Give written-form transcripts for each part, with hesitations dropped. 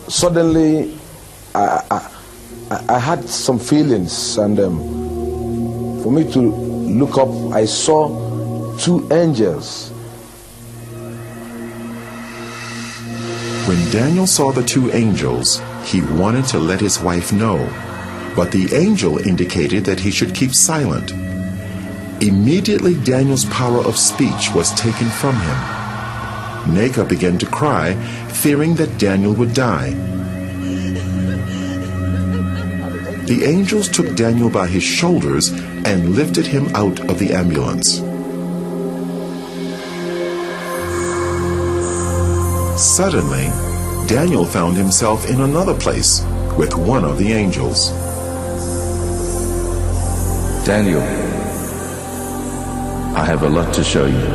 Suddenly, I had some feelings, and for me to look up, I saw two angels. When Daniel saw the two angels, he wanted to let his wife know, but the angel indicated that he should keep silent. Immediately, Daniel's power of speech was taken from him. Neka began to cry, fearing that Daniel would die. The angels took Daniel by his shoulders and lifted him out of the ambulance. Suddenly, Daniel found himself in another place with one of the angels. Daniel, I have a lot to show you.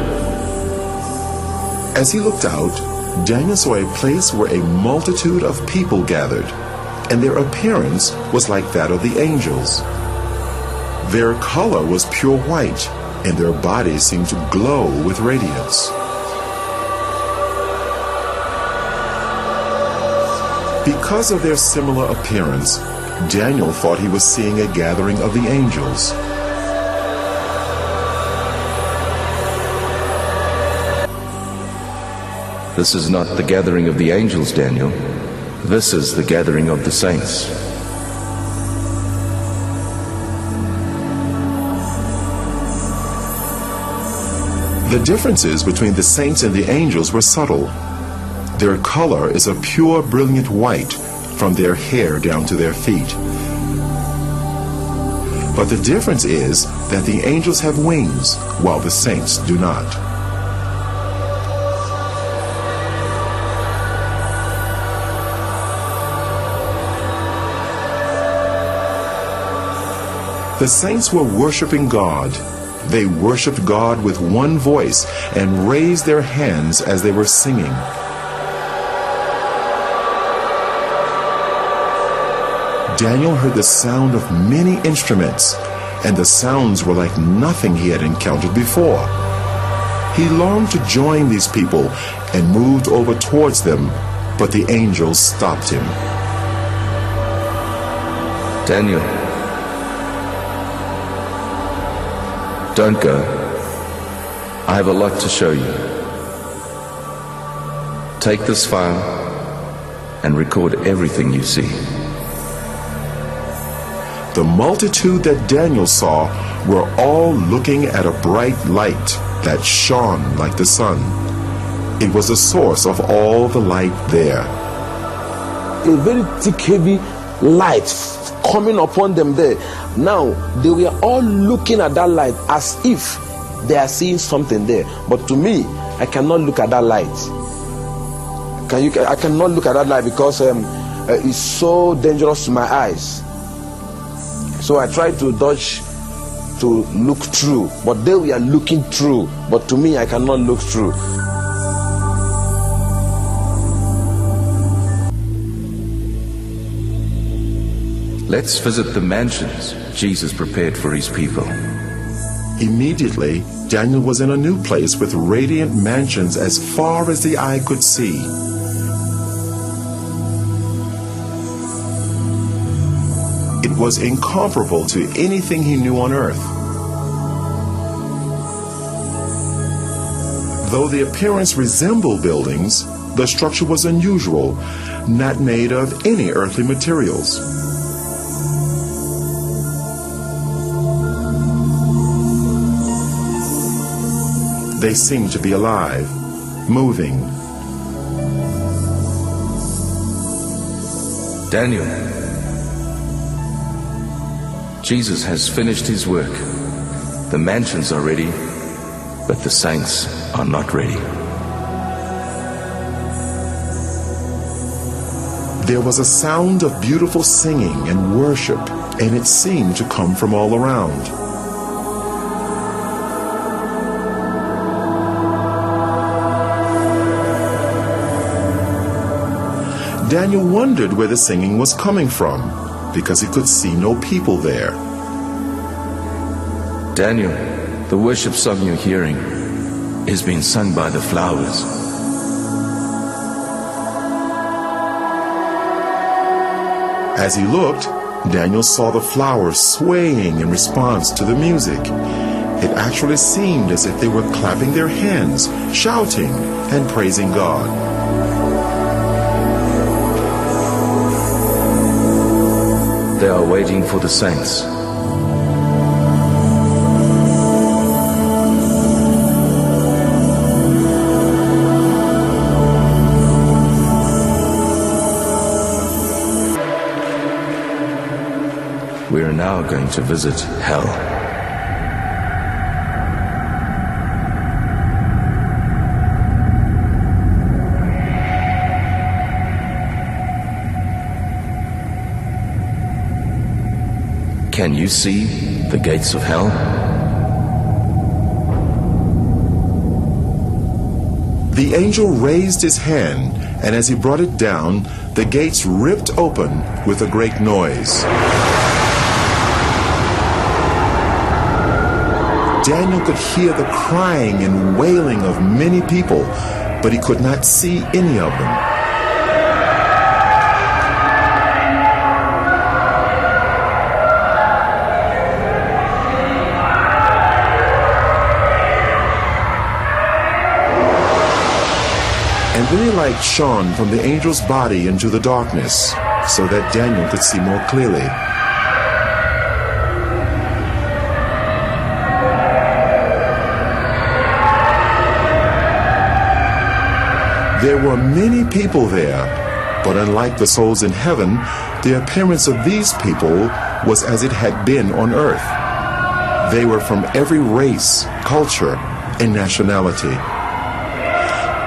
As he looked out, Daniel saw a place where a multitude of people gathered, and their appearance was like that of the angels. Their color was pure white, and their bodies seemed to glow with radiance. Because of their similar appearance, Daniel thought he was seeing a gathering of the angels. This is not the gathering of the angels, Daniel. This is the gathering of the saints. The differences between the saints and the angels were subtle. Their color is a pure, brilliant white from their hair down to their feet. But the difference is that the angels have wings, while the saints do not. The saints were worshiping God. They worshiped God with one voice and raised their hands as they were singing. Daniel heard the sound of many instruments, and the sounds were like nothing he had encountered before. He longed to join these people and moved over towards them, but the angels stopped him. Daniel, don't go. I have a lot to show you. Take this file and record everything you see. The multitude that Daniel saw were all looking at a bright light that shone like the sun. It was the source of all the light there. A very thick, heavy light coming upon them there. Now, they were all looking at that light as if they are seeing something there. But to me, I cannot look at that light. I cannot look at that light because it's so dangerous to my eyes. So I tried to dodge to look through, but they were looking through. But to me, I cannot look through. Let's visit the mansions Jesus prepared for his people. Immediately, Daniel was in a new place with radiant mansions as far as the eye could see. It was incomparable to anything he knew on earth. Though the appearance resembled buildings, the structure was unusual, not made of any earthly materials. They seemed to be alive, moving. Daniel, Jesus has finished his work. The mansions are ready, but the saints are not ready. There was a sound of beautiful singing and worship, and it seemed to come from all around. Daniel wondered where the singing was coming from. because he could see no people there. Daniel, the worship song you're hearing is being sung by the flowers. As he looked, Daniel saw the flowers swaying in response to the music. It actually seemed as if they were clapping their hands, shouting, and praising God. They are waiting for the saints. We are now going to visit hell. Can you see the gates of hell? The angel raised his hand, and as he brought it down, the gates ripped open with a great noise. Daniel could hear the crying and wailing of many people, but he could not see any of them. And then a light shone from the angel's body into the darkness, so that Daniel could see more clearly. There were many people there, but unlike the souls in heaven, the appearance of these people was as it had been on earth. They were from every race, culture, and nationality.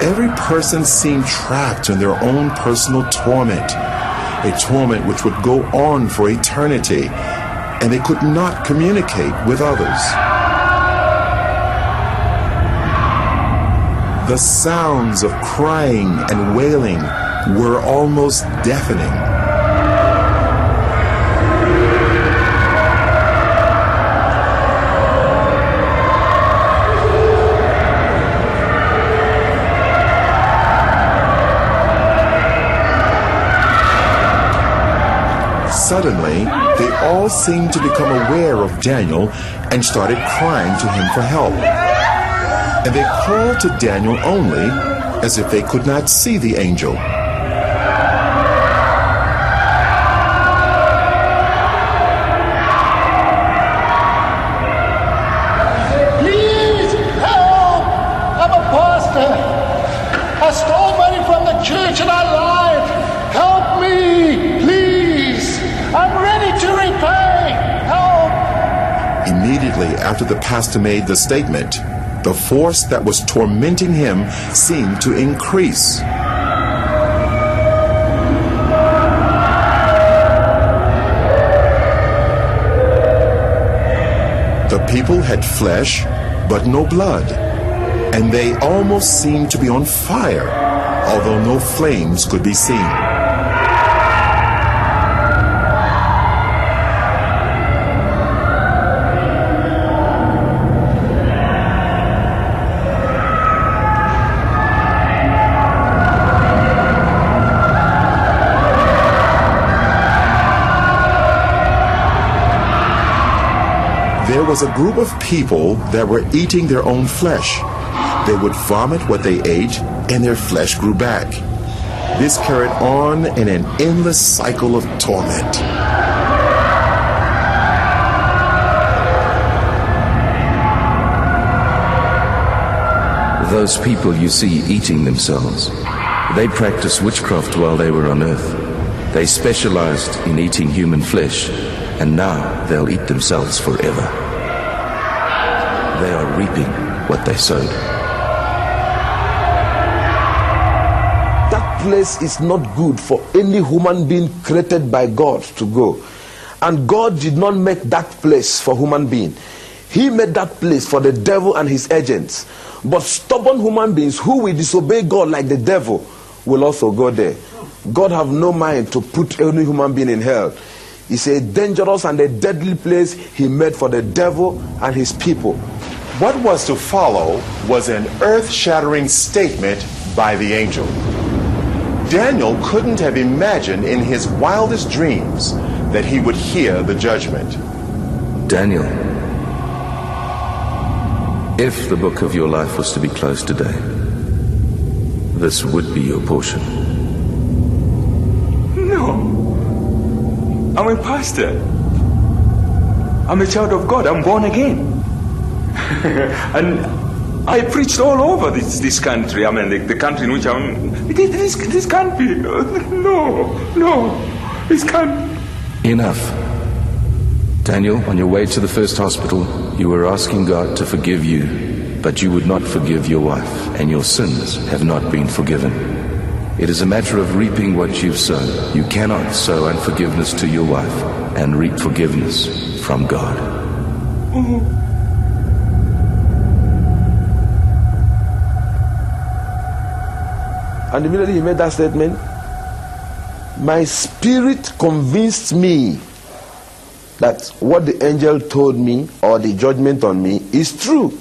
Every person seemed trapped in their own personal torment, a torment which would go on for eternity, and they could not communicate with others. The sounds of crying and wailing were almost deafening. Suddenly, they all seemed to become aware of Daniel and started crying to him for help. And they called to Daniel only as if they could not see the angel. Please help! I'm a pastor. I stole money from the church and I lied. Help me, please. I'm ready to repay. Help! Immediately after the pastor made the statement, the force that was tormenting him seemed to increase. The people had flesh, but no blood, and they almost seemed to be on fire, although no flames could be seen. There was a group of people that were eating their own flesh. They would vomit what they ate, and their flesh grew back. This carried on in an endless cycle of torment. Those people you see eating themselves, they practiced witchcraft while they were on earth. They specialized in eating human flesh, and now they'll eat themselves forever. They are reaping what they sowed. That place is not good for any human being created by God to go. And God did not make that place for human being. He made that place for the devil and his agents. But stubborn human beings who will disobey God like the devil will also go there. God have no mind to put any human being in hell. It's a dangerous and a deadly place he made for the devil and his people. What was to follow was an earth-shattering statement by the angel. Daniel couldn't have imagined in his wildest dreams that he would hear the judgment. Daniel, if the book of your life was to be closed today, this would be your portion. No. I'm a pastor. I'm a child of God. I'm born again. And I preached all over this country. I mean, the country in which I'm... This can't be. No. This can't. Enough. Daniel, on your way to the first hospital, you were asking God to forgive you, but you would not forgive your wife, and your sins have not been forgiven. It is a matter of reaping what you've sown. You cannot sow unforgiveness to your wife and reap forgiveness from God. And immediately he made that statement, my spirit convinced me that what the angel told me, or the judgment on me, is true.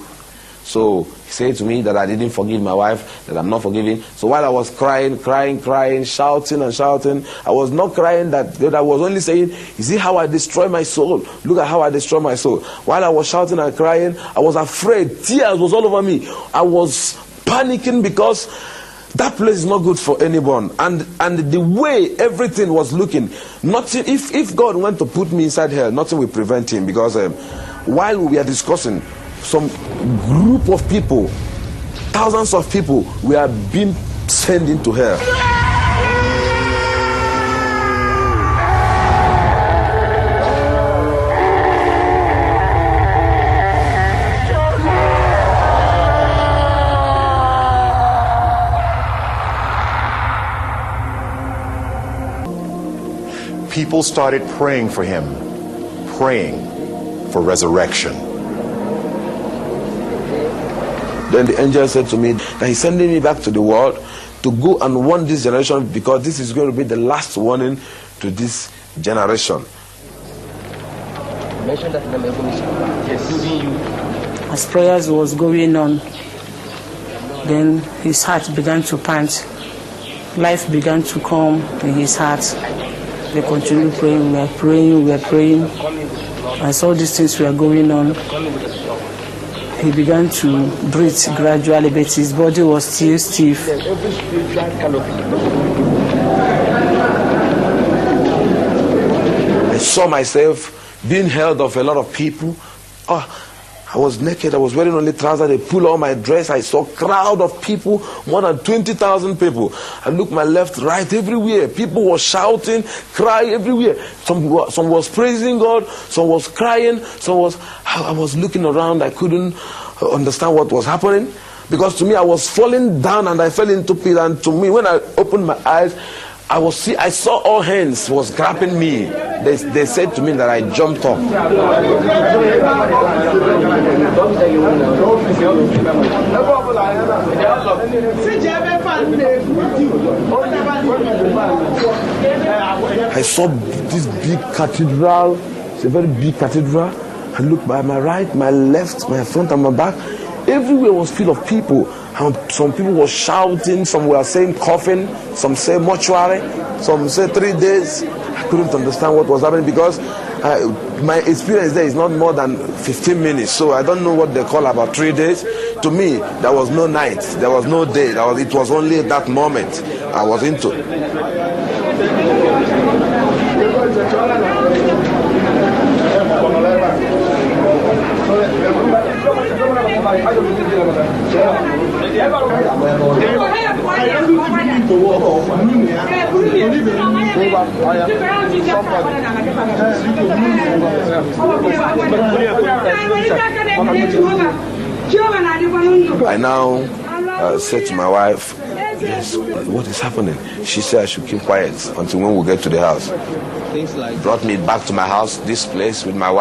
So he said to me that I didn't forgive my wife, that I'm not forgiving. So while I was crying, shouting, I was not crying that I was only saying, you see how I destroy my soul? Look at how I destroy my soul. While I was shouting and crying, I was afraid. Tears was all over me. I was panicking because that place is not good for anyone. And the way everything was looking, nothing. If God went to put me inside hell, nothing will prevent him. Because while we are discussing, some group of people, thousands of people, we are being sent into hell. People started praying for him, praying for resurrection. Then the angel said to me that he's sending me back to the world to go and warn this generation, because this is going to be the last warning to this generation. As prayers was going on, then his heart began to pant. Life began to come in his heart. They continued praying, we were praying. As all these things were going on, he began to breathe gradually, but his body was still stiff. I saw myself being held of a lot of people. I was naked, I was wearing only trousers, they pulled all my dress. I saw a crowd of people, more than 20,000 people. I looked my left, right, everywhere. People were shouting, crying everywhere. Some was praising God, some was crying, I was looking around, I couldn't understand what was happening. Because to me, I was falling down and I fell into pit. And to me, when I opened my eyes, I saw all hands was grabbing me. They said to me that I jumped up. I saw this big cathedral. It's a very big cathedral. I looked by my right, my left, my front and my back. Everywhere was full of people. Some people were shouting, some were saying coffin, some say mortuary, some say 3 days. I couldn't understand what was happening because my experience there is not more than 15 minutes. So I don't know what they call about 3 days. To me, there was no night, there was no day. It was only that moment I was into. I now said to my wife, yes, what is happening? She said I should keep quiet until when we get to the house. Brought me back to my house, this place with my wife.